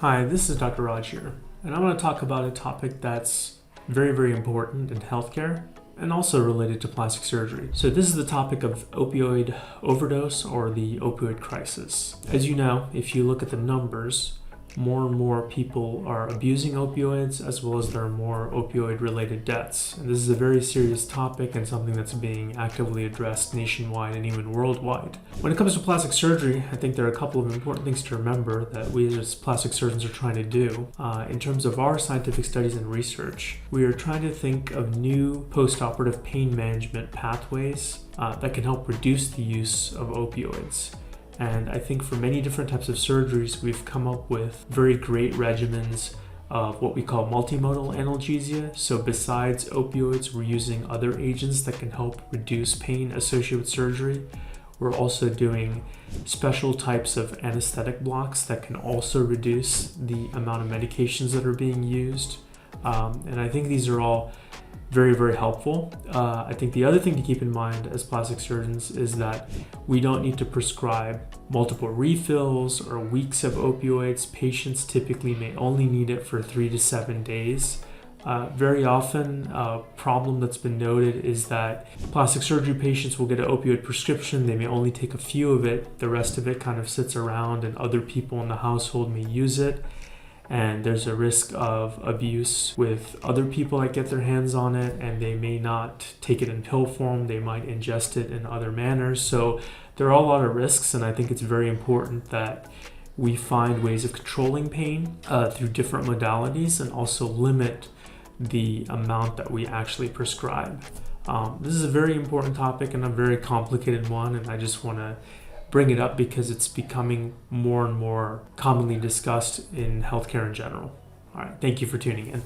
Hi, this is Dr. Raj here, and I'm going to talk about a topic that's very important in healthcare and also related to plastic surgery. So this is the topic of opioid overdose or the opioid crisis. As you know, if you look at the numbers, more and more people are abusing opioids, as well as there are more opioid related deaths. And this is a very serious topic and something that's being actively addressed nationwide and even worldwide. When it comes to plastic surgery, I think there are a couple of important things to remember that we as plastic surgeons are trying to do. In terms of our scientific studies and research, we are trying to think of new post-operative pain management pathways that can help reduce the use of opioids. And I think for many different types of surgeries, we've come up with very great regimens of what we call multimodal analgesia. So besides opioids, we're using other agents that can help reduce pain associated with surgery. We're also doing special types of anesthetic blocks that can also reduce the amount of medications that are being used. And I think these are all very helpful. I think the other thing to keep in mind as plastic surgeons is that we don't need to prescribe multiple refills or weeks of opioids. Patients typically may only need it for 3 to 7 days. Very often, a problem that's been noted is that plastic surgery patients will get an opioid prescription. They may only take a few of it. The rest of it kind of sits around and other people in the household may use it. And there's a risk of abuse with other people that get their hands on it, and they may not take it in pill form. They might ingest it in other manners. So there are a lot of risks, and I think it's very important that we find ways of controlling pain through different modalities and also limit the amount that we actually prescribe. This is a very important topic and a very complicated one, and I just want to bring it up because it's becoming more and more commonly discussed in healthcare in general. All right, thank you for tuning in.